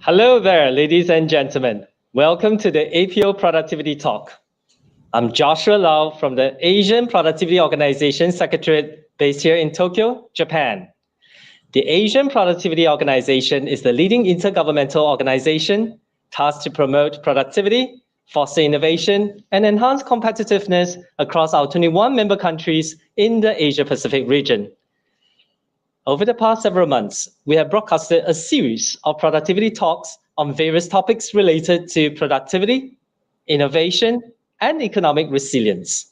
Hello there, ladies and gentlemen. Welcome to the APO Productivity Talk. I'm Joshua Lau from the Asian Productivity Organization Secretariat based here in Tokyo, Japan. The Asian Productivity Organization is the leading intergovernmental organization tasked to promote productivity, foster innovation, and enhance competitiveness across our 21 member countries in the Asia-Pacific region. Over the past several months, we have broadcasted a series of productivity talks on various topics related to productivity, innovation, and economic resilience.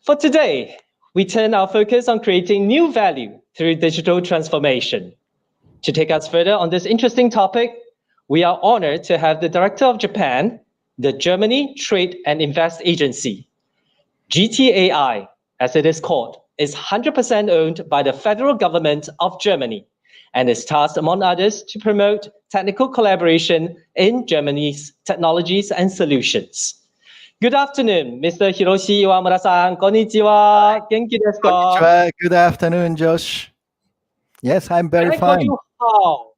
For today, we turn our focus on creating new value through digital transformation. To take us further on this interesting topic, we are honored to have the Director of Japan, the Germany Trade and Invest Agency, GTAI, as it is called, is 100% owned by the federal government of Germany and is tasked, among others, to promote technical collaboration in Germany's technologies and solutions. Good afternoon, Mr. Hiroshi Iwamura-san. Konnichiwa. Genki desu ka? Konnichiwa. Good afternoon, Josh. Yes, I'm very Can I call fine. you Hao?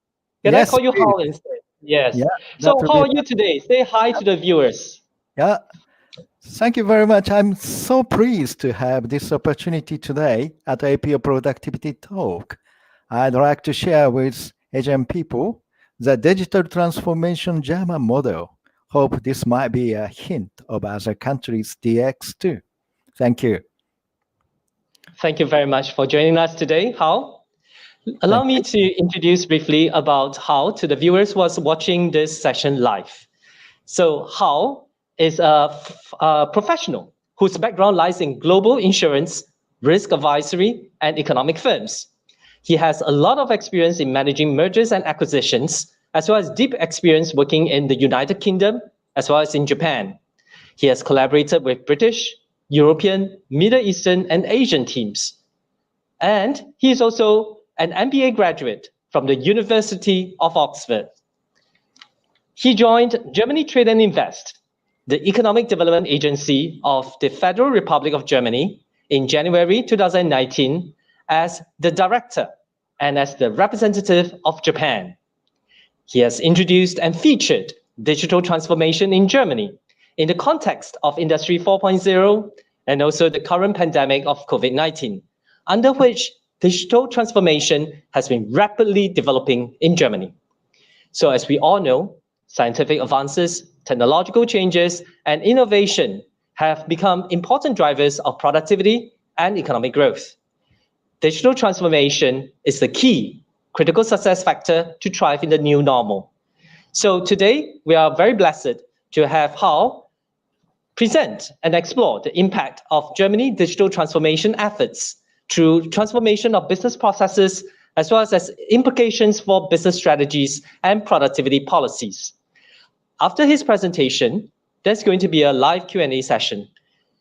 Can I call you Hao instead? Yes. Yeah, So how are you today? Say hi to the viewers. Yeah. Thank you very much. I'm so pleased to have this opportunity today at APO Productivity Talk. I'd like to share with Asian people the digital transformation German model. Hope this might be a hint of other countries' DX too. Thank you. Thank you very much for joining us today, Hao. Allow me to introduce briefly about Hao to the viewers who are watching this session live. So Hao is a professional whose background lies in global insurance, risk advisory, and economic firms. He has a lot of experience in managing mergers and acquisitions, as well as deep experience working in the United Kingdom, as well as in Japan. He has collaborated with British, European, Middle Eastern, and Asian teams. And he is also an MBA graduate from the University of Oxford. He joined Germany Trade and Invest, the economic development agency of the Federal Republic of Germany, in January 2019 as the director and as the representative of Japan. He has introduced and featured digital transformation in Germany in the context of Industry 4.0 and also the current pandemic of COVID-19, under which digital transformation has been rapidly developing in Germany. So as we all know, scientific advances, technological changes, and innovation have become important drivers of productivity and economic growth. Digital transformation is the key critical success factor to thrive in the new normal. So today, we are very blessed to have Hao present and explore the impact of Germany digital transformation efforts through transformation of business processes, as well as implications for business strategies and productivity policies. After his presentation, there's going to be a live Q&A session.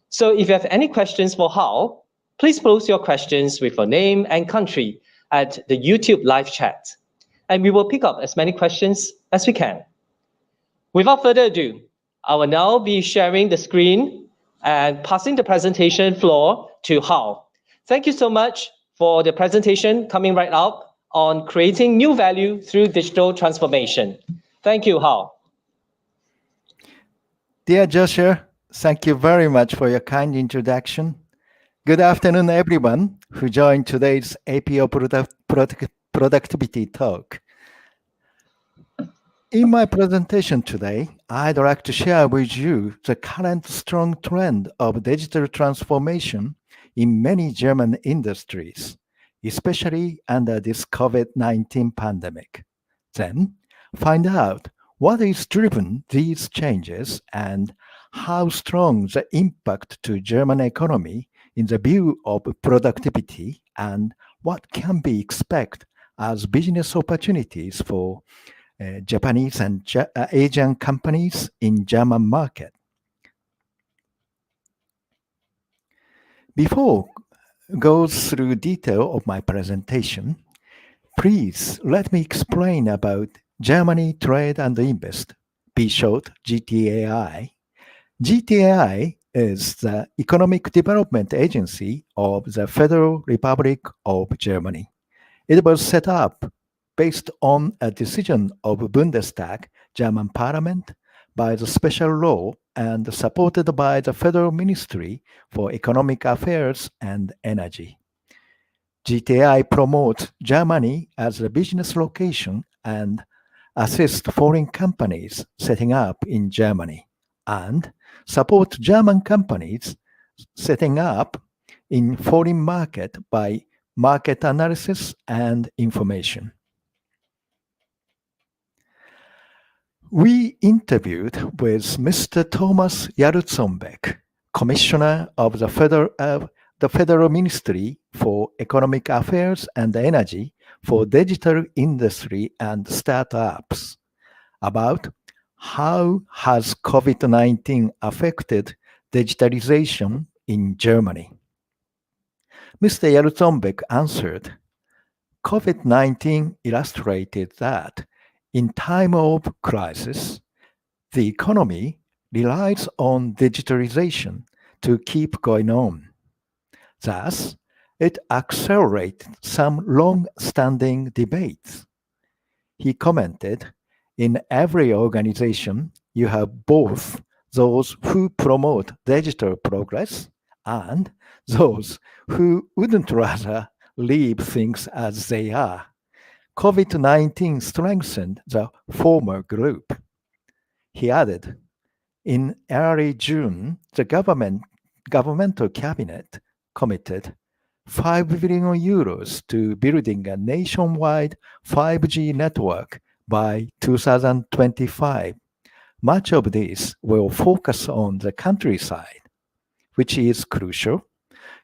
So if you have any questions for Hao, please post your questions with your name and country at the YouTube live chat, and we will pick up as many questions as we can. Without further ado, I will now be sharing the screen and passing the presentation floor to Hao. Thank you so much for the presentation coming right up on creating new value through digital transformation. Thank you, Hao. Dear Joshua, thank you very much for your kind introduction. Good afternoon, everyone who joined today's APO Productivity Talk. In my presentation today, I'd like to share with you the current strong trend of digital transformation in many German industries, especially under this COVID-19 pandemic. Then, find out what is driven these changes and how strong the impact to German economy in the view of productivity and what can be expected as business opportunities for Japanese and Asian companies in German market. Before go through detail of my presentation, please let me explain about Germany Trade and Invest, be short GTAI. GTAI is the Economic Development Agency of the Federal Republic of Germany. It was set up based on a decision of Bundestag, German parliament, by the special law and supported by the Federal Ministry for Economic Affairs and Energy. GTI promotes Germany as a business location and assists foreign companies setting up in Germany and support German companies setting up in foreign market by market analysis and information. We interviewed with Mr. Thomas Jarlsonbeck, Commissioner of the Federal Ministry for Economic Affairs and Energy for Digital Industry and Startups, about how has COVID-19 affected digitalization in Germany. Mr. Jarlsonbeck answered, COVID-19 illustrated that in time of crisis, the economy relies on digitalization to keep going on. Thus, it accelerated some long-standing debates. He commented, in every organization, you have both those who promote digital progress and those who wouldn't rather leave things as they are. COVID-19 strengthened the former group. He added, in early June, the governmental cabinet committed 5 billion euros to building a nationwide 5G network by 2025. Much of this will focus on the countryside, which is crucial,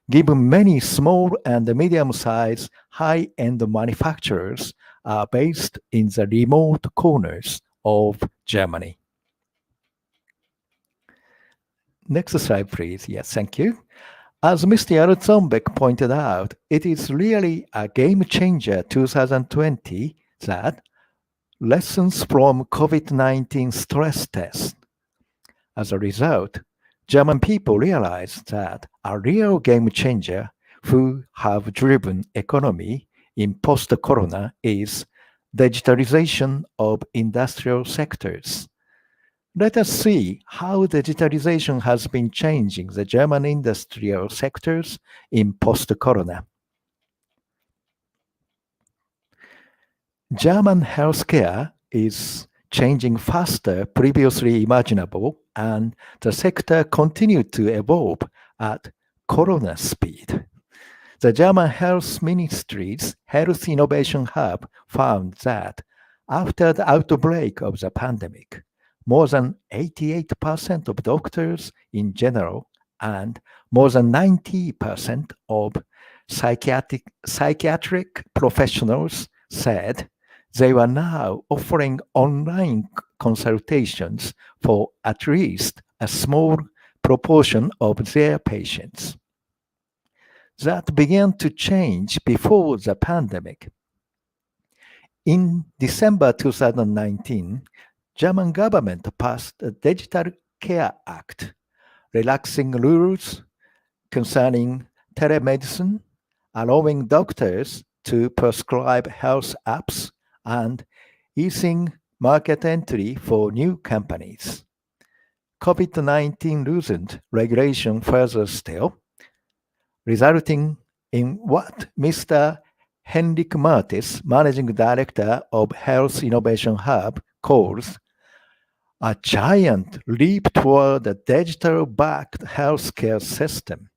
given many small and medium-sized high-end manufacturers are based in the remote corners of Germany. Next slide, please. Yes, thank you. As Mr. Jarlsonbeck pointed out, it is really a game changer 2020 that lessons from COVID-19 stress test. As a result, German people realized that a real game changer who have driven economy in post-corona is digitalization of industrial sectors. Let us see how digitalization has been changing the German industrial sectors in post-corona. German healthcare is changing faster previously imaginable, and the sector continued to evolve at corona speed. The German Health Ministry's Health Innovation Hub found that after the outbreak of the pandemic, more than 88% of doctors in general and more than 90% of psychiatric professionals said they were now offering online consultations for at least a small proportion of their patients. That began to change before the pandemic. In December 2019, German government passed the Digital Care Act, relaxing rules concerning telemedicine, allowing doctors to prescribe health apps, and easing market entry for new companies. COVID-19 loosened regulation further still, resulting in what Mr. Henrik Martis, Managing Director of Health Innovation Hub, calls a giant leap toward a digital-backed healthcare system.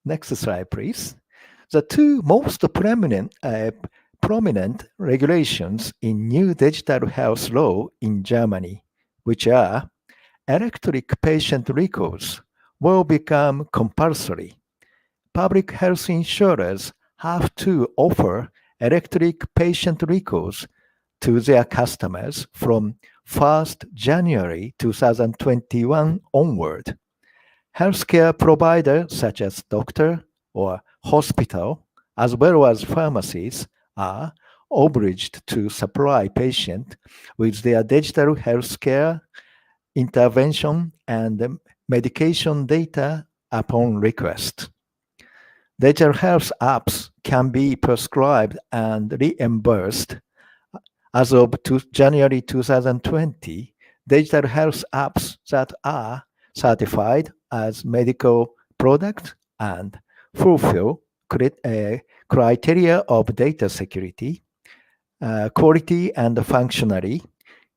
Next slide, please. The two most prominent regulations in new digital health law in Germany, which are electronic patient records, will become compulsory. Public health insurers have to offer electronic patient records to their customers from 1st January 2021 onward. Healthcare providers such as doctor or hospital, as well as pharmacies, are obliged to supply patients with their digital healthcare intervention and medication data upon request. Digital health apps can be prescribed and reimbursed. As of January 2020, digital health apps that are certified as medical products and fulfill criteria of data security, quality, and functionality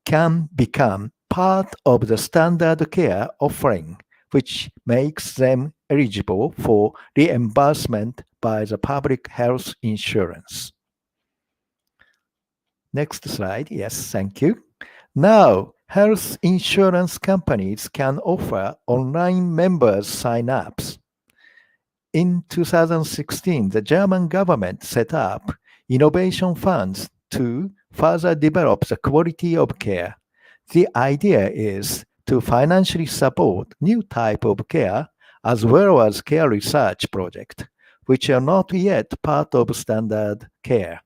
can become part of the standard care offering, which makes them eligible for reimbursement by the public health insurance. Next slide. Yes, thank you. Now, health insurance companies can offer online members sign-ups. In 2016, the German government set up innovation funds to further develop the quality of care. The idea is to financially support new type of care as well as care research projects, which are not yet part of standard care.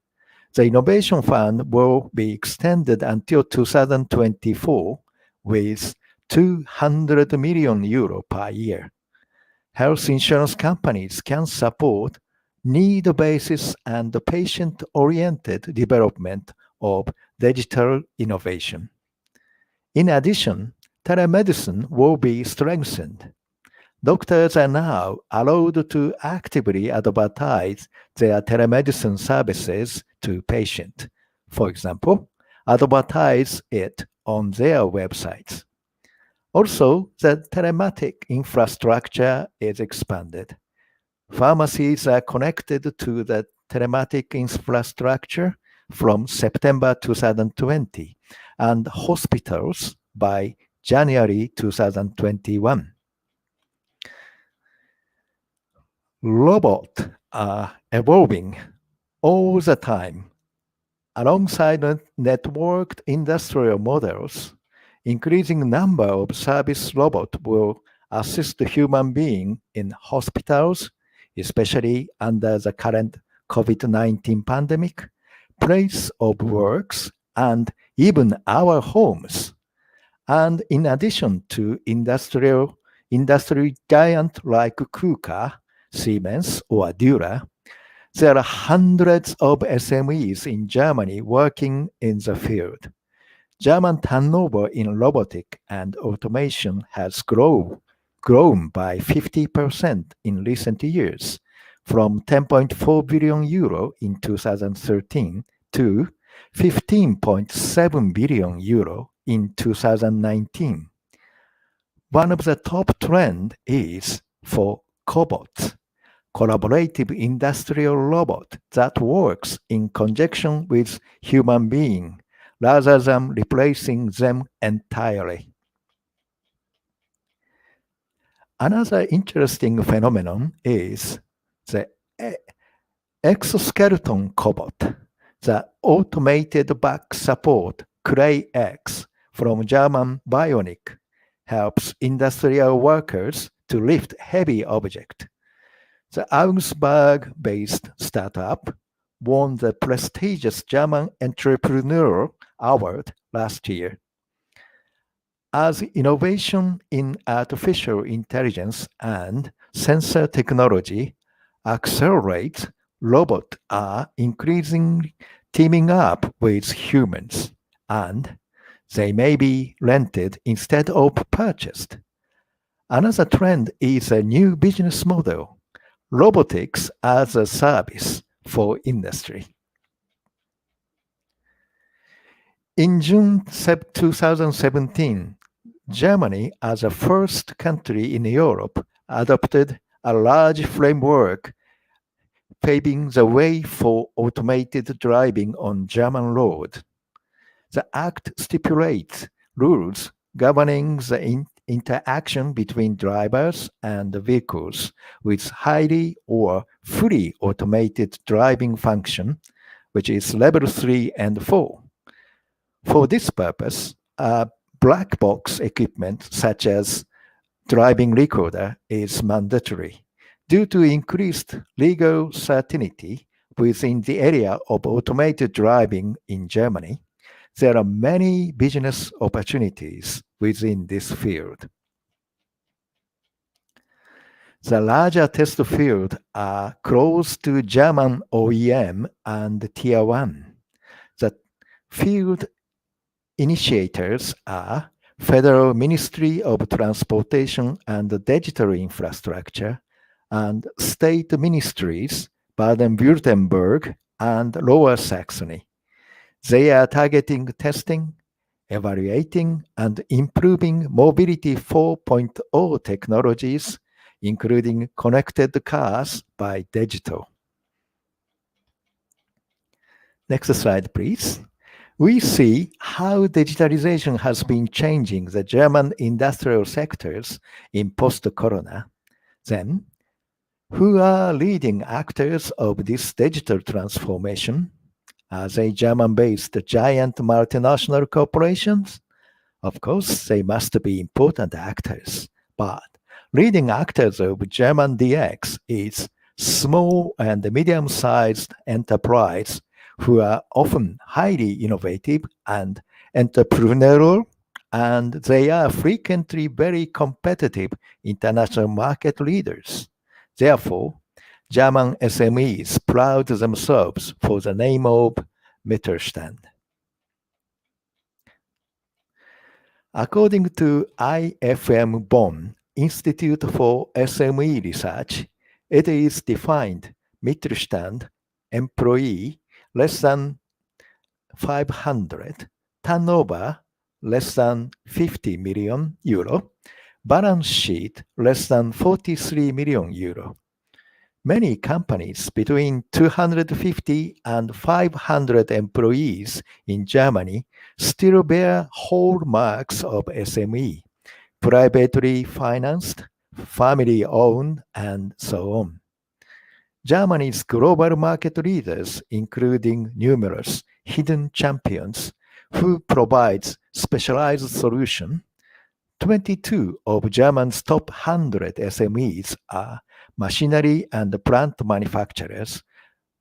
The Innovation Fund will be extended until 2024 with 200 million euro per year. Health insurance companies can support need-based and patient-oriented development of digital innovation. In addition, telemedicine will be strengthened. Doctors are now allowed to actively advertise their telemedicine services to patients. For example, advertise it on their websites. Also, the telematic infrastructure is expanded. Pharmacies are connected to the telematic infrastructure from September 2020 and hospitals by January 2021. Robots are evolving all the time. Alongside networked industrial models, increasing number of service robots will assist the human being in hospitals, especially under the current COVID-19 pandemic, place of works, and even our homes. And in addition to industry giant like KUKA, Siemens, or Dura, there are hundreds of SMEs in Germany working in the field. German turnover in robotics and automation has grown by 50% in recent years, from 10.4 billion euro in 2013 to 15.7 billion euro in 2019. One of the top trends is for cobots, collaborative industrial robot that works in conjunction with human being rather than replacing them entirely. Another interesting phenomenon is the exoskeleton cobot, the automated back support CRAY-X from German Bionic helps industrial workers to lift heavy objects. The Augsburg-based startup won the prestigious German Entrepreneur Award last year. As innovation in artificial intelligence and sensor technology accelerates, robots are increasingly teaming up with humans, and they may be rented instead of purchased. Another trend is a new business model, robotics as a service for industry. In June 2017, Germany, as a first country in Europe, adopted a large framework paving the way for automated driving on German roads. The Act stipulates rules governing the interaction between drivers and vehicles with highly or fully automated driving function, which is level 3 and 4. For this purpose, black box equipment such as driving recorder is mandatory. Due to increased legal certainty, within the area of automated driving in Germany, there are many business opportunities within this field. The larger test fields are close to German OEM and Tier 1. The field initiators are Federal Ministry of Transportation and Digital Infrastructure and state ministries Baden-Württemberg and Lower Saxony. They are targeting testing, evaluating, and improving Mobility 4.0 technologies, including connected cars by digital. Next slide, please. We see how digitalization has been changing the German industrial sectors in post-corona. Then, who are leading actors of this digital transformation? Are they German-based giant multinational corporations? Of course, they must be important actors, but leading actors of German DX is small and medium-sized enterprise who are often highly innovative and entrepreneurial, and they are frequently very competitive international market leaders. Therefore, German SMEs proud themselves for the name of Mittelstand. According to IFM Bonn Institute for SME Research, it is defined Mittelstand employee less than 500, turnover less than 50 million euro, balance sheet less than 43 million euro. Many companies between 250 and 500 employees in Germany still bear hallmarks of SME, privately financed, family-owned, and so on. Germany's global market leaders, including numerous hidden champions who provide specialized solutions. 22 of Germany's top 100 SMEs are machinery and plant manufacturers,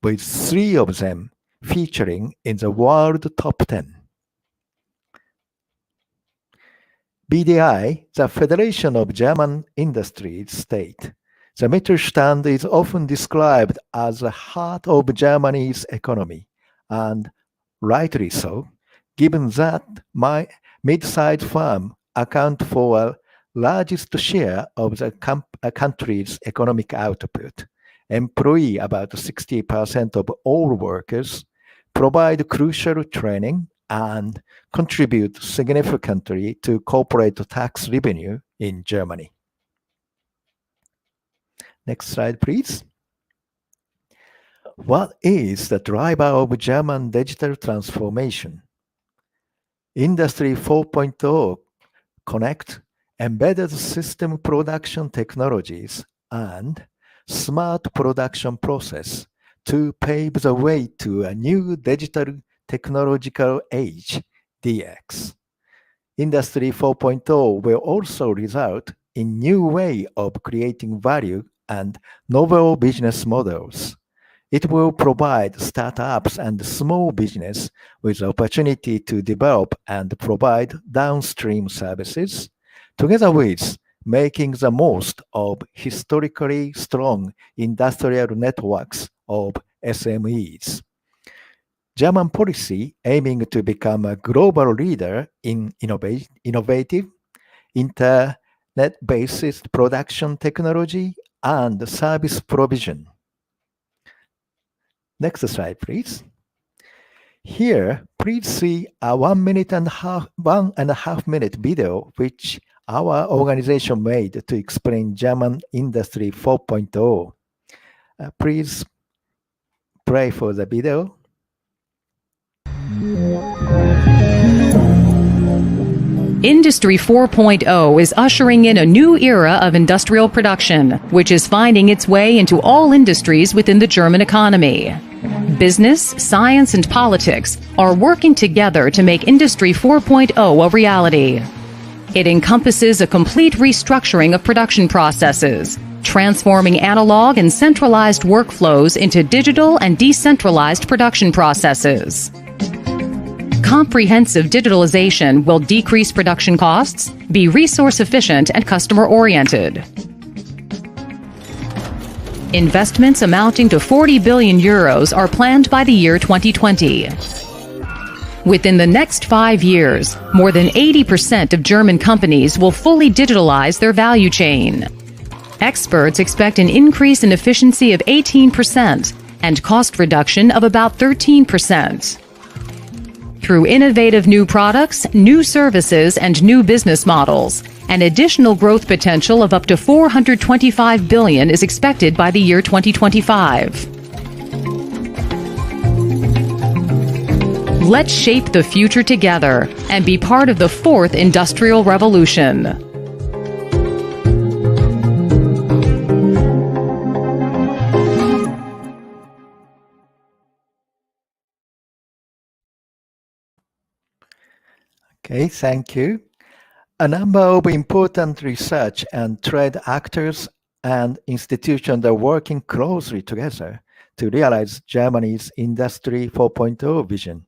with 3 of them featuring in the world top 10. BDI, the Federation of German Industries, state, the Mittelstand is often described as the heart of Germany's economy, and rightly so, given that mid-sized firms account for a largest share of the country's economic output, employ about 60% of all workers, provide crucial training, and contribute significantly to corporate tax revenue in Germany. Next slide, please. What is the driver of German digital transformation? Industry 4.0 connect embedded system production technologies and smart production process to pave the way to a new digital technological age, DX. Industry 4.0 will also result in new way of creating value and novel business models. It will provide startups and small business with opportunity to develop and provide downstream services, together with making the most of historically strong industrial networks of SMEs. German policy aiming to become a global leader in innovative, internet-based production technology and service provision. Next slide, please. Here, please see a 1.5 minute video which our organization made to explain German Industry 4.0. Please play for the video. Industry 4.0 is ushering in a new era of industrial production, which is finding its way into all industries within the German economy. Business, science, and politics are working together to make Industry 4.0 a reality. It encompasses a complete restructuring of production processes, transforming analog and centralized workflows into digital and decentralized production processes. Comprehensive digitalization will decrease production costs, be resource efficient and customer oriented. Investments amounting to 40 billion euros are planned by the year 2020. Within the next 5 years, more than 80% of German companies will fully digitalize their value chain. Experts expect an increase in efficiency of 18% and cost reduction of about 13%. Through innovative new products, new services, and new business models, an additional growth potential of up to 425 billion is expected by the year 2025. Let's shape the future together and be part of the fourth industrial revolution. Okay, thank you. A number of important research and trade actors and institutions are working closely together to realize Germany's Industry 4.0 vision.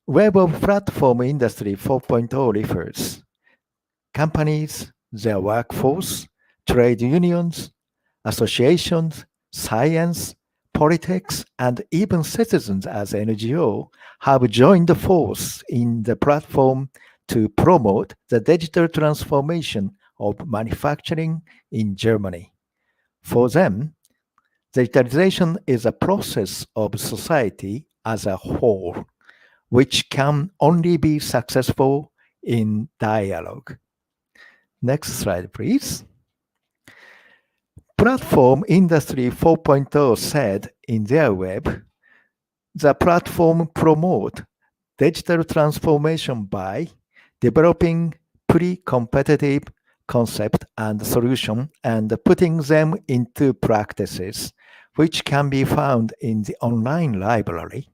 Web of Platform Industry 4.0 refers companies, their workforce, trade unions, associations, science, politics, and even citizens as NGO have joined force in the platform to promote the digital transformation of manufacturing in Germany. For them, digitalization is a process of society as a whole, which can only be successful in dialogue. Next slide, please. Platform Industry 4.0 said in their web, the platform promotes digital transformation by developing pre-competitive concept and solution and putting them into practices, which can be found in the online library,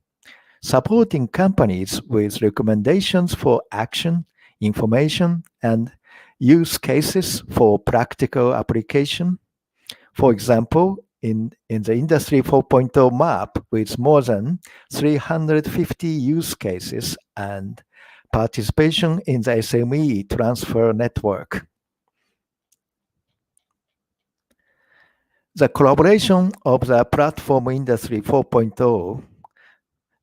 supporting companies with recommendations for action, information, and use cases for practical application. For example, in the Industry 4.0 map with more than 350 use cases and participation in the SME transfer network. The collaboration of the Platform Industry 4.0,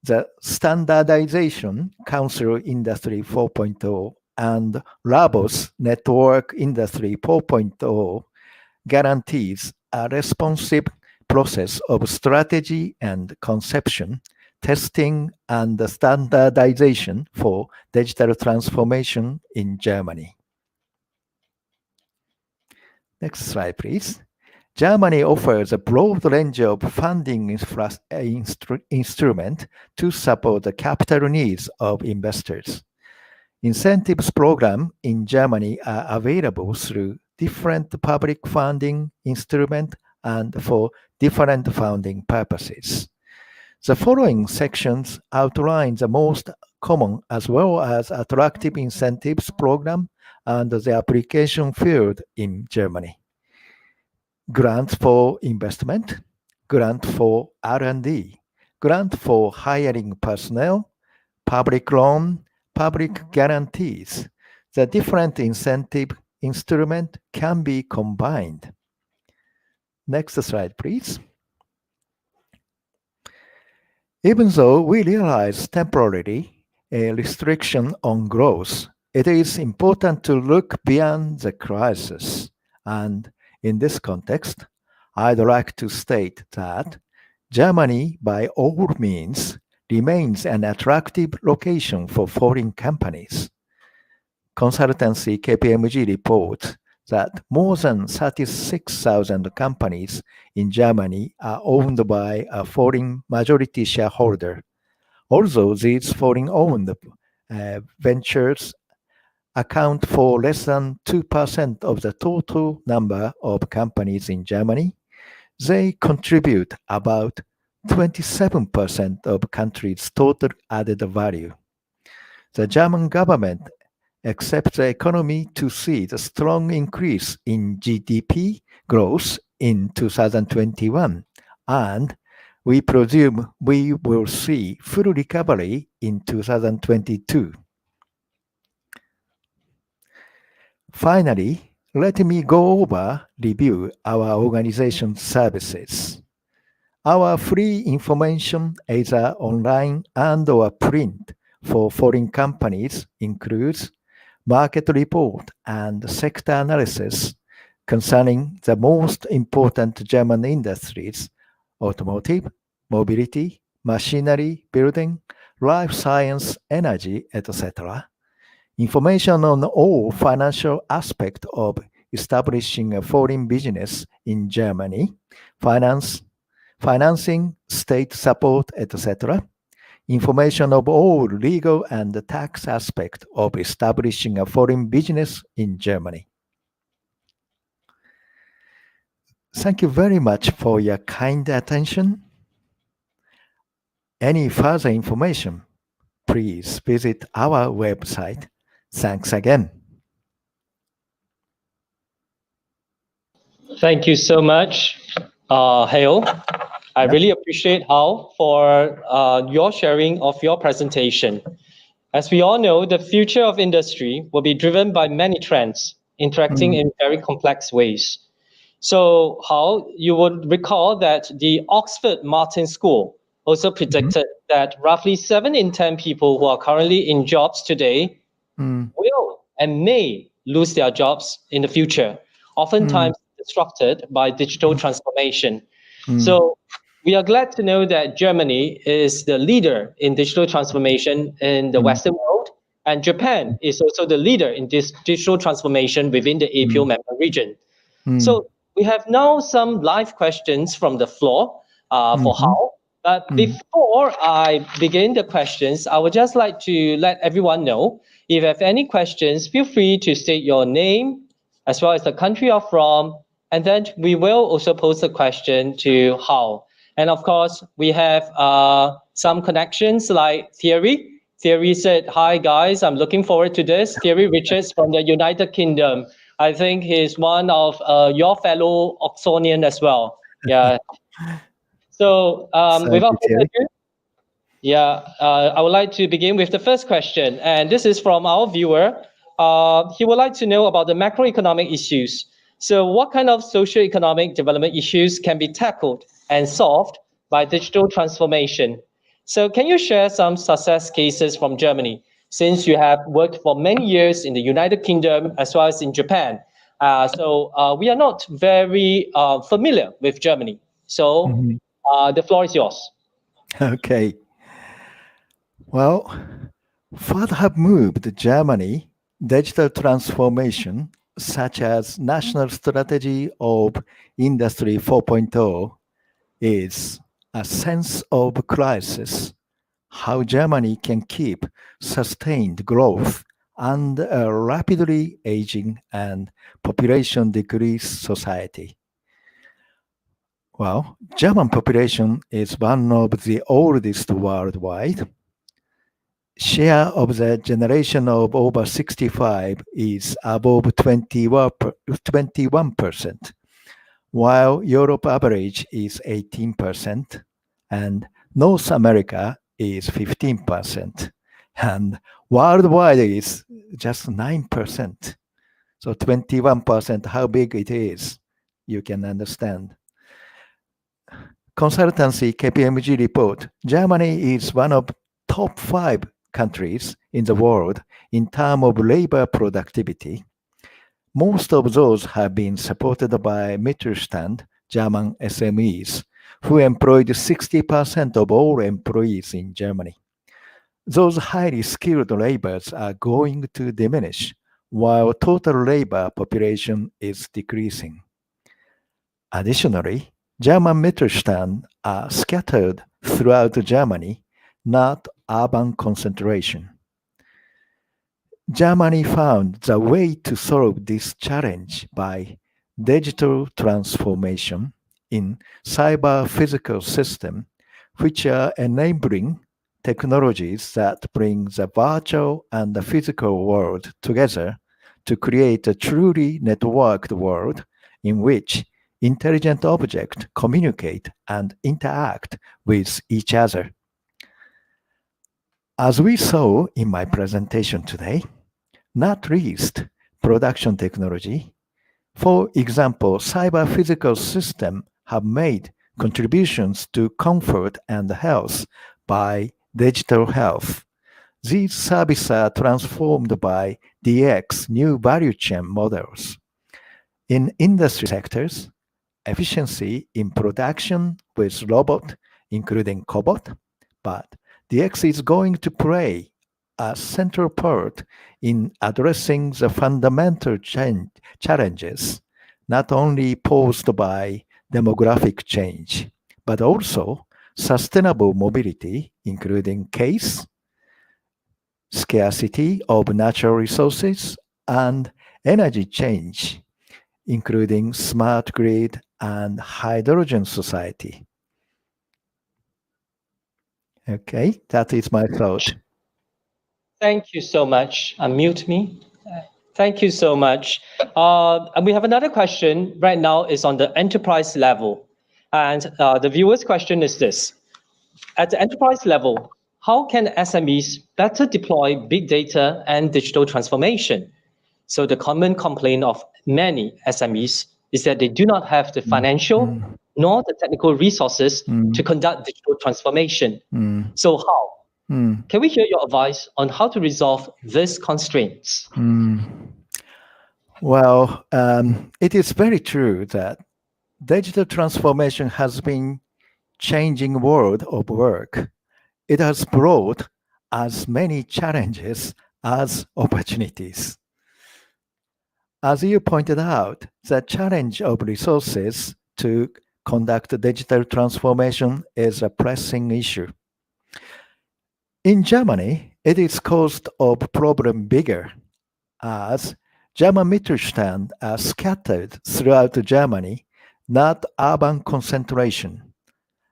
the Standardization Council Industry 4.0, and Labos Network Industry 4.0 guarantees a responsive process of strategy and conception, testing, and standardization for digital transformation in Germany. Next slide, please. Germany offers a broad range of funding instruments to support the capital needs of investors. Incentives programs in Germany are available through different public funding instruments and for different funding purposes. The following sections outline the most common as well as attractive incentives program and the application field in Germany. Grant for investment, grant for R&D, grant for hiring personnel, public loan, public guarantees. The different incentive instruments can be combined. Next slide, please. Even though we realize temporarily a restriction on growth, it is important to look beyond the crisis. And in this context, I'd like to state that Germany, by all means, remains an attractive location for foreign companies. Consultancy KPMG reports that more than 36,000 companies in Germany are owned by a foreign majority shareholder. Although these foreign-owned ventures account for less than 2% of the total number of companies in Germany, they contribute about 27% of country's total added value. The German government expects the economy to see the strong increase in GDP growth in 2021, and we presume we will see full recovery in 2022. Finally, let me go over review our organization's services. Our free information, either online and or print, for foreign companies includes market report and sector analysis concerning the most important German industries: automotive, mobility, machinery, building, life science, energy, etc. Information on all financial aspects of establishing a foreign business in Germany, financing, state support, etc. Information of all legal and tax aspects of establishing a foreign business in Germany. Thank you very much for your kind attention. Any further information, please visit our website. Thanks again. Thank you so much, Hale. I really appreciate Hal for your sharing of your presentation. As we all know, the future of industry will be driven by many trends interacting in very complex ways. So, Hal, you would recall that the Oxford Martin School also predicted that roughly 7 in 10 people who are currently in jobs today will and may lose their jobs in the future, oftentimes disrupted by digital transformation. So we are glad to know that Germany is the leader in digital transformation in the Western world, and Japan is also the leader in this digital transformation within the APO member region. So we have now some live questions from the floor for Hao. But before I begin the questions, I would just like to let everyone know, if you have any questions, feel free to state your name as well as the country you're from, and then we will also pose the question to Hao. And of course, we have some connections like Thierry. Thierry said, "Hi guys, I'm looking forward to this." Thierry Richards from the United Kingdom. I think he's one of your fellow Oxonian as well. Yeah. So without further ado, I would like to begin with the first question. And this is from our viewer. He would like to know about the macroeconomic issues. So what kind of socio-economic development issues can be tackled and solved by digital transformation? So can you share some success cases from Germany, since you have worked for many years in the United Kingdom as well as in Japan? So we are not very familiar with Germany. So the floor is yours. Okay. Well, what have moved Germany digital transformation, such as National Strategy of Industry 4.0, is a sense of crisis, how Germany can keep sustained growth and a rapidly aging and population decrease society. Well, German population is one of the oldest worldwide. Share of the generation of over 65 is above 21%, while Europe average is 18%, and North America is 15%, and worldwide is just 9%. So 21%, how big it is, you can understand. Consultancy KPMG report, Germany is one of top 5 countries in the world in terms of labor productivity. Most of those have been supported by Mittelstand, German SMEs, who employed 60% of all employees in Germany. Those highly skilled laborers are going to diminish, while total labor population is decreasing. Additionally, German Mittelstand are scattered throughout Germany, not urban concentration. Germany found the way to solve this challenge by digital transformation in cyber-physical systems, which are enabling technologies that bring the virtual and the physical world together to create a truly networked world in which intelligent objects communicate and interact with each other. As we saw in my presentation today, not least production technology, for example, cyber physical systems have made contributions to comfort and health by digital health. These services are transformed by DX new value chain models. In industry sectors, efficiency in production with robot, including cobot, but DX is going to play a central part in addressing the fundamental challenges not only posed by demographic change, but also sustainable mobility, including case, scarcity of natural resources, and energy change, including smart grid and hydrogen society. Okay, that is my thought. Thank you so much. Unmute me. Thank you so much. And we have another question right now is on the enterprise level. And the viewer's question is this. At the enterprise level, how can SMEs better deploy big data and digital transformation? So the common complaint of many SMEs is that they do not have the financial nor the technical resources to conduct digital transformation. So how? Can we hear your advice on how to resolve these constraints? Well, it is very true that digital transformation has been changing world of work. It has brought as many challenges as opportunities. As you pointed out, the challenge of resources to conduct digital transformation is a pressing issue. In Germany, it is caused of problem bigger, as German Mittelstand are scattered throughout Germany, not urban concentration.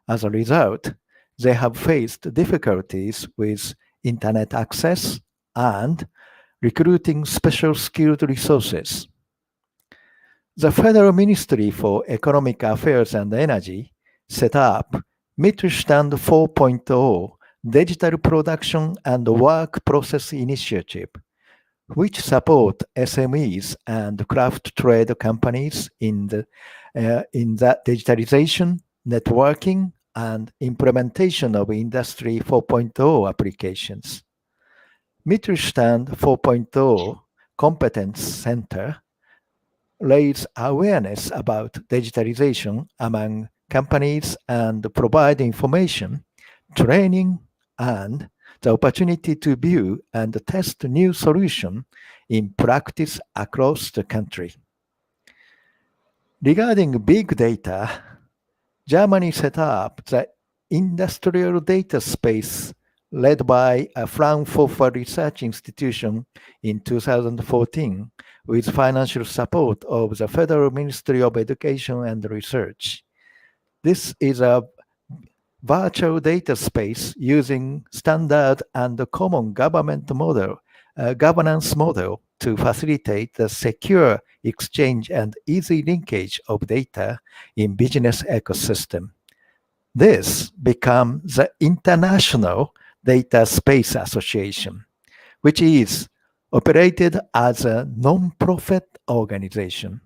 As a result, they have faced difficulties with internet access and recruiting special skilled resources. The Federal Ministry for Economic Affairs and Energy set up Mittelstand 4.0 Digital Production and Work Process Initiative, which support SMEs and craft trade companies in the digitalization, networking, and implementation of Industry 4.0 applications. Mittelstand 4.0 Competence Center raise awareness about digitalization among companies and provide information, training, and the opportunity to view and test new solutions in practice across the country. Regarding big data, Germany set up the industrial data space led by a Fraunhofer research institution in 2014 with financial support of the Federal Ministry of Education and Research. This is a virtual data space using standard and common governance model to facilitate the secure exchange and easy linkage of data in business ecosystem. This becomes the International Data Space Association, which is operated as a non-profit organization.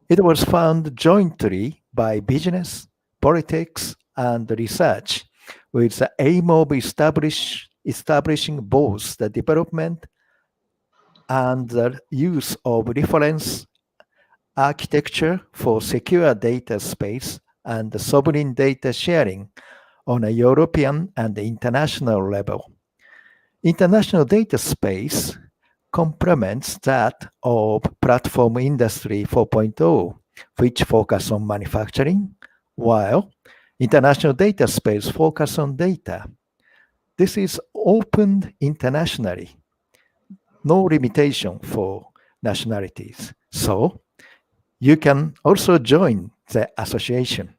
It was founded jointly by business, politics, and research with the aim of establishing both the development and the use of reference architecture for secure data space and sovereign data sharing on a European and international level. International data space complements that of Platform Industry 4.0, which focus on manufacturing, while International Data Space focus on data. This is opened internationally, no limitation for nationalities. So you can also join the association.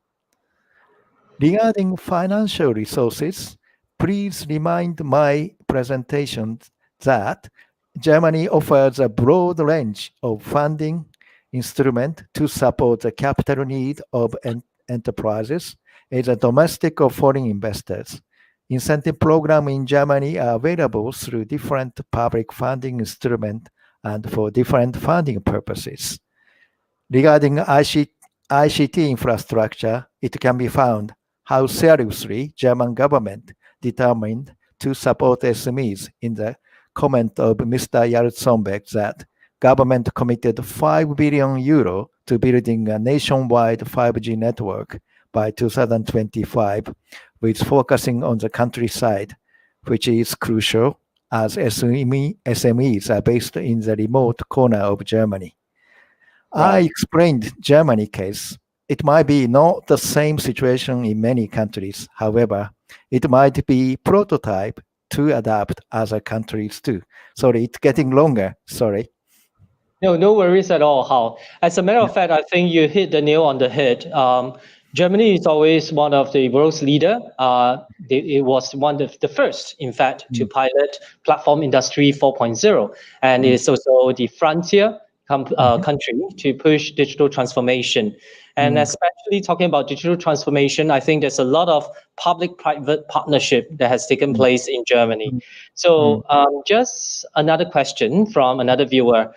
Regarding financial resources, please remind my presentation that Germany offers a broad range of funding instrument to support the capital need of enterprises, either domestic or foreign investors. Incentive programs in Germany are available through different public funding instruments and for different funding purposes. Regarding ICT infrastructure, it can be found how seriously German government determined to support SMEs in the comment of Mr. Jarlsonberg that government committed 5 billion euro to building a nationwide 5G network by 2025, with focusing on the countryside, which is crucial as SMEs are based in the remote corner of Germany. I Right. explained Germany case. It might be not the same situation in many countries. However, it might be prototype to adapt other countries too. Sorry, it's getting longer. Sorry. No worries at all, Hao. As a matter Yeah. of fact, I think you hit the nail on the head. Germany is always one of the world's leader. It was one of the first, in fact, to Mm, pilot platform industry 4.0, and mm, it's also the frontier mhm, country to push digital transformation. And mm, especially talking about digital transformation, I think there's a lot of public-private partnership that has taken mm, place in Germany. mm, mm, So just another question from another viewer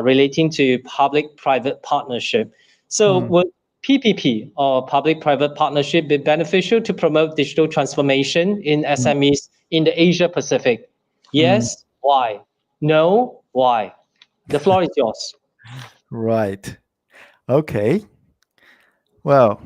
relating to public-private partnership. So mm, would PPP or public-private partnership be beneficial to promote digital transformation in mm, SMEs in the Asia Pacific? mm. Yes, why? No, why? The floor is yours. Right. Okay. Well,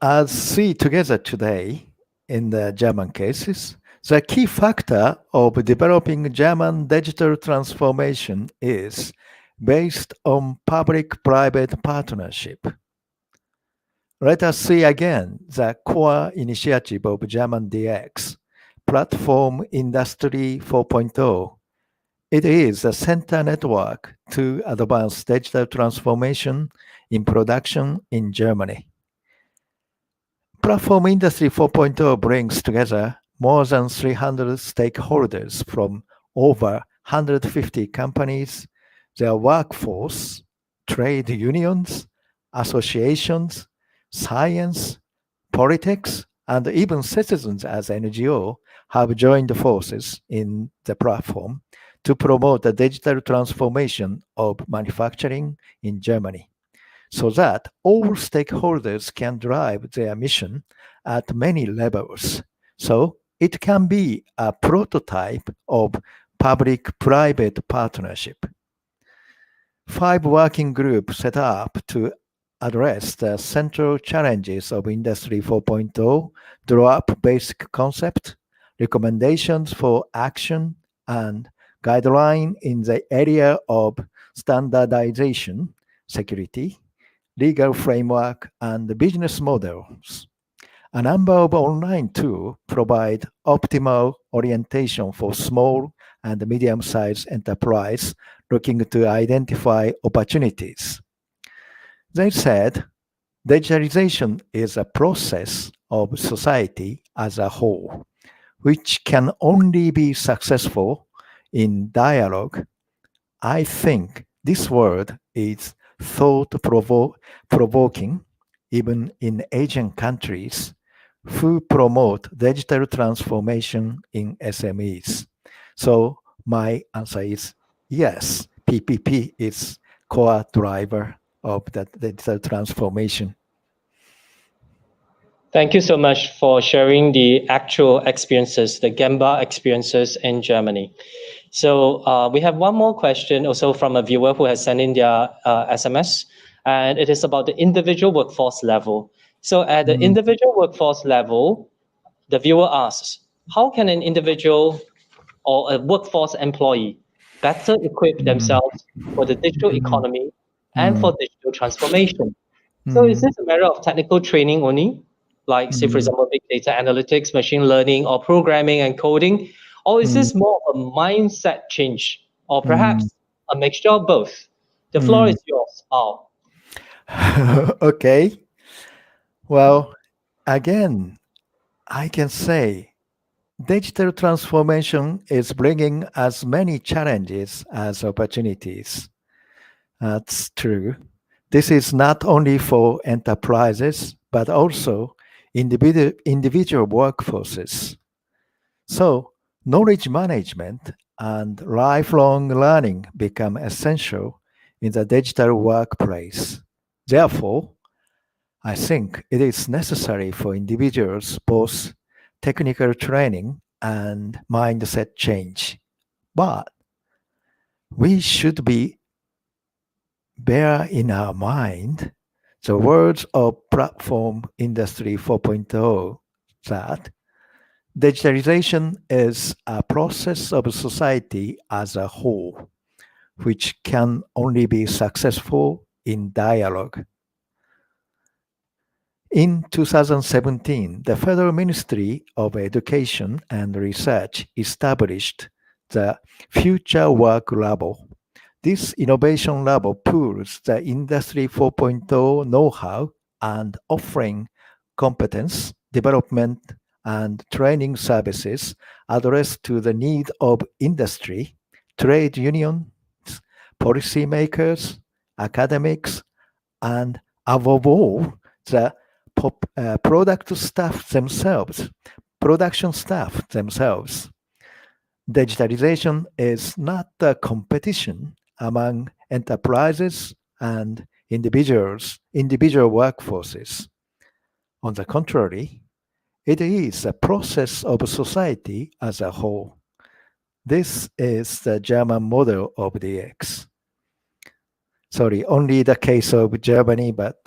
as see together today in the German cases, the key factor of developing German digital transformation is based on public-private partnership. Let us see again the core initiative of German DX, Platform Industry 4.0. It is a center network to advance digital transformation in production in Germany. Platform Industry 4.0 brings together more than 300 stakeholders from over 150 companies, their workforce, trade unions, associations, science, politics, and even citizens as NGO have joined forces in the platform to promote the digital transformation of manufacturing in Germany so that all stakeholders can drive their mission at many levels. So it can be a prototype of public-private partnership. 5 working groups set up to address the central challenges of Industry 4.0, draw up basic concept, recommendations for action, and guideline in the area of standardization, security, legal framework, and business models. A number of online tools provide optimal orientation for small and medium-sized enterprise looking to identify opportunities. They said digitalization is a process of society as a whole, which can only be successful in dialogue. I think this word is thought provoking, even in Asian countries who promote digital transformation in SMEs. So my answer is yes, PPP is core driver of that digital transformation. Thank you so much for sharing the actual experiences, the Gemba experiences in Germany. So we have one more question also from a viewer who has sent in their SMS, and it is about the individual workforce level. So at the Mm, individual workforce level, the viewer asks, how can an individual or a workforce employee better equip mm, themselves for the digital mm, economy and mm, for digital transformation? So is mm, this a matter of technical training only? Like, say, for mm, example, big data analytics, machine learning, or programming and coding? Or is mm, this more of a mindset change, or mm, perhaps a mixture of both? The floor mm. is yours, Al. Okay. Well, again, I can say digital transformation is bringing as many challenges as opportunities. That's true. This is not only for enterprises, but also individual workforces. So, knowledge management and lifelong learning become essential in the digital workplace. Therefore, I think it is necessary for individuals both technical training and mindset change. But we should bear in our mind the words of Platform Industry 4.0 that digitalization is a process of society as a whole, which can only be successful in dialogue. In 2017, the Federal Ministry of Education and Research established the Future Work Lab. This innovation lab pools the Industry 4.0 know-how and offering competence development and training services addressed to the need of industry, trade unions, policymakers, academics, and above all, the product staff themselves, production staff themselves. Digitalization is not a competition among enterprises and individual workforces. On the contrary, it is a process of society as a whole. This is the German model of DX. Sorry, only the case of Germany, but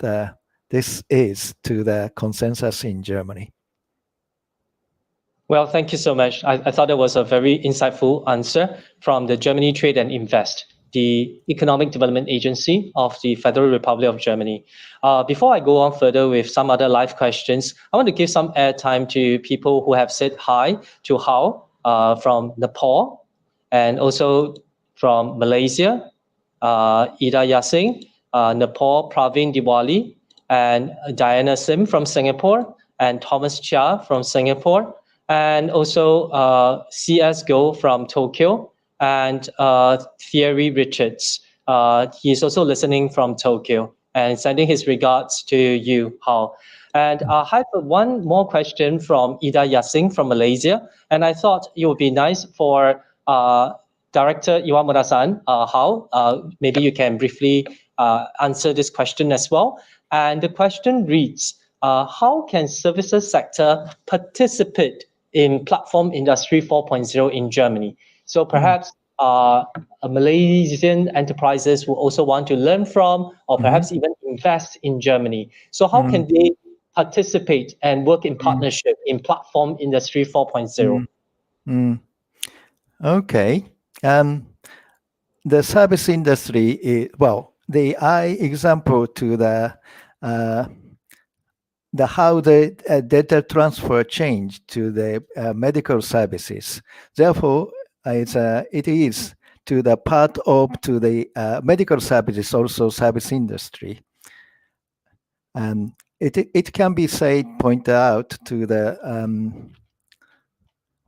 this is to the consensus in Germany. Well, thank you so much. I thought that was a very insightful answer from the Germany Trade and Invest, the Economic Development Agency of the Federal Republic of Germany. Before I go on further with some other live questions, I want to give some airtime to people who have said hi to Hao from Nepal and also from Malaysia, Ida Yasing, Nepal, Praveen Diwali, and Diana Sim from Singapore, and Thomas Chia from Singapore, and also CS Go from Tokyo, and Thierry Richards. He's also listening from Tokyo and sending his regards to you, Hao. And I have one more question from Ida Yasing from Malaysia, and I thought it would be nice for Director Iwamura-san, Hao, maybe you can briefly answer this question as well. And the question reads, how can services sector participate in platform industry 4.0 in Germany? So perhaps Malaysian enterprises will also want to learn from or perhaps even invest in Germany. So how can they participate and work in partnership in platform industry 4.0? Okay. The service industry is, well, the eye example to the how the data transfer changed to the medical services. Therefore, it is to the part of to the medical services also service industry. It can be said, point out to the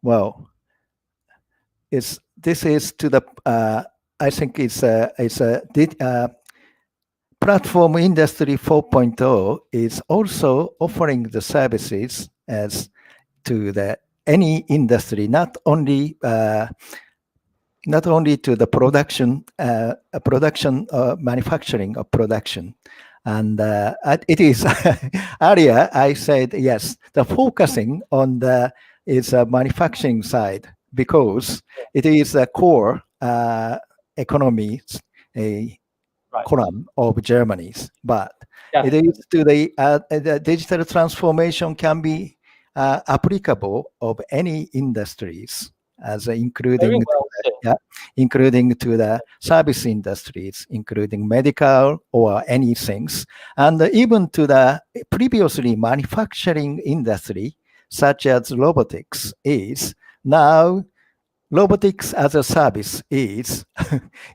well, this is to the I think it's a platform industry 4.0 is also offering the services as to the any industry, not only to the manufacturing of production. And it is earlier I said yes, the focusing on the is a manufacturing side because it is a core economy column of Germany's, but it is to the digital transformation can be applicable of any industries as including including to the service industries, including medical or any things, and even to the previously manufacturing industry, such as robotics is now robotics as a service is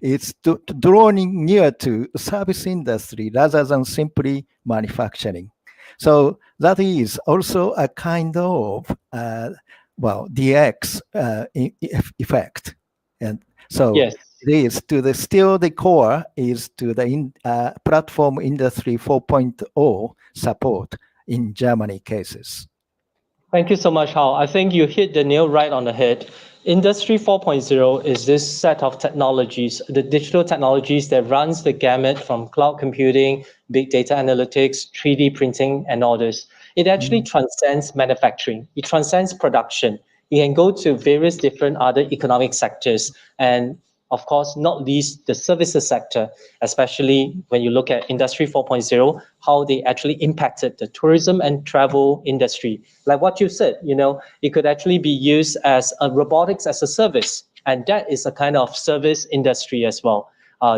it's drawing near to service industry rather than simply manufacturing. So that is also a kind of DX effect, and so Yes. it is to the still the core is to the platform industry 4.0 support in Germany cases. Thank you so much, Hao. I think you hit the nail right on the head. Industry 4.0 is this set of technologies, the digital technologies that runs the gamut from cloud computing, big data analytics, 3D printing, and all this. It actually transcends manufacturing. It transcends production. You can go to various different other economic sectors, and of course, not least the services sector, especially when you look at Industry 4.0, how they actually impacted the tourism and travel industry. Like what you said, it could actually be used as a robotics as a service, and that is a kind of service industry as well.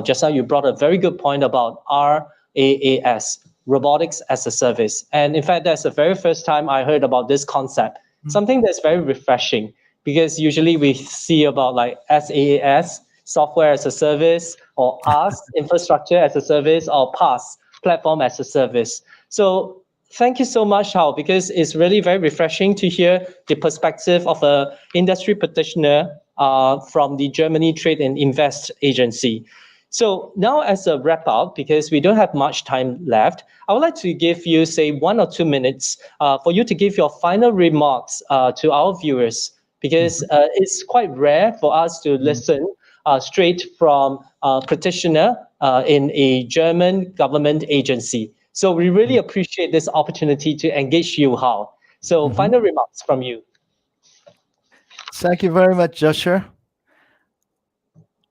Just now you brought a very good point about RAAS, robotics as a service. And in fact, that's the very first time I heard about this concept, something that's very refreshing, because usually we see about like SaaS, software as a service, or AaaS, infrastructure as a service, or PaaS, platform as a service. So thank you so much, Hao, because it's really very refreshing to hear the perspective of a industry practitioner from the Germany Trade and Invest Agency. So now as a wrap up, because we don't have much time left, I would like to give you, say, 1 or 2 minutes for you to give your final remarks to our viewers, because it's quite rare for us to listen straight from a practitioner in a German government agency. So we really appreciate this opportunity to engage you, Hao. So final remarks from you. Thank you very much, Joshua.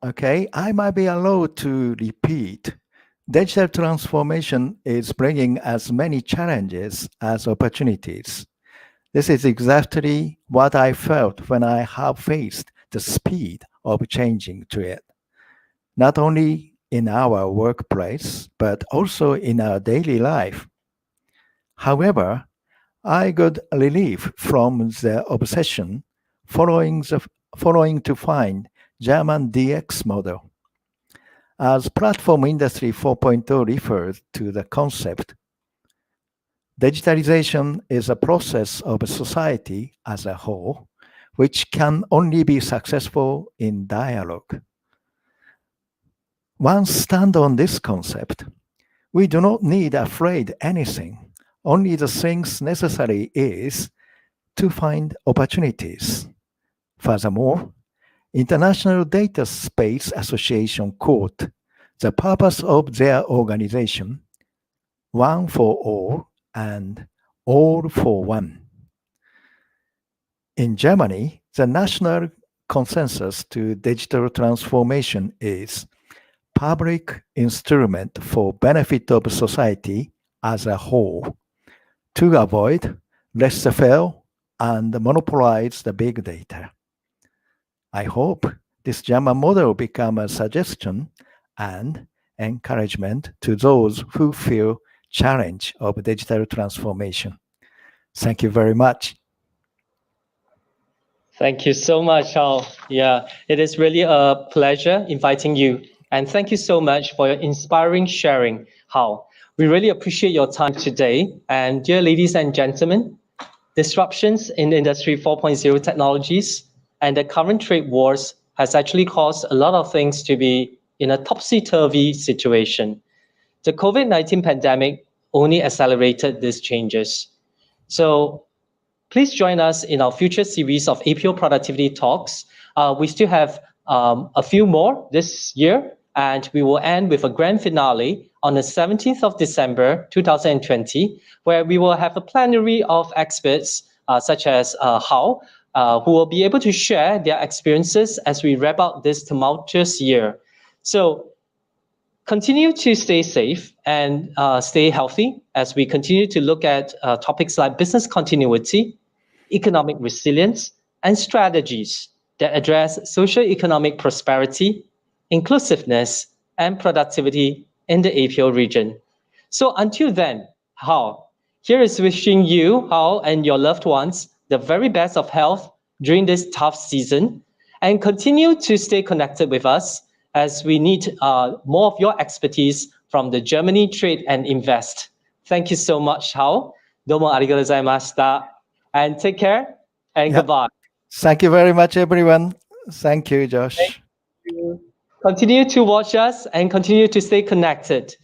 Okay, I might be allowed to repeat. Digital transformation is bringing as many challenges as opportunities. This is exactly what I felt when I have faced the speed of changing to it, not only in our workplace, but also in our daily life. However, I got relief from the obsession following to find German DX model. As Platform Industry 4.0 refers to the concept, digitalization is a process of society as a whole, which can only be successful in dialogue. Once stand on this concept, we do not need afraid anything. Only the things necessary is to find opportunities. Furthermore, International Data Space Association quote the purpose of their organization, one for all and all for one. In Germany, the national consensus to digital transformation is public instrument for benefit of society as a whole to avoid laissez-faire and monopolize the big data. I hope this German model become a suggestion and encouragement to those who feel challenge of digital transformation. Thank you very much. Thank you so much, Hao. Yeah, it is really a pleasure inviting you. And thank you so much for your inspiring sharing, Hao. We really appreciate your time today. And dear ladies and gentlemen, disruptions in Industry 4.0 technologies and the current trade wars has actually caused a lot of things to be in a topsy-turvy situation. The COVID-19 pandemic only accelerated these changes. So please join us in our future series of APO productivity talks. We still have a few more this year, and we will end with a grand finale on the 17th of December, 2020, where we will have a plenary of experts such as Hao, who will be able to share their experiences as we wrap up this tumultuous year. So continue to stay safe and stay healthy as we continue to look at topics like business continuity, economic resilience, and strategies that address socio-economic prosperity, inclusiveness, and productivity in the APO region. So until then, Hao, here is wishing you, Hao, and your loved ones the very best of health during this tough season, and continue to stay connected with us as we need more of your expertise from the Germany Trade and Invest. Thank you so much, Hao. どうもありがとうございました。And take care and Yeah. goodbye. Thank you very much, everyone. Thank you, Josh. Continue to watch us and continue to stay connected.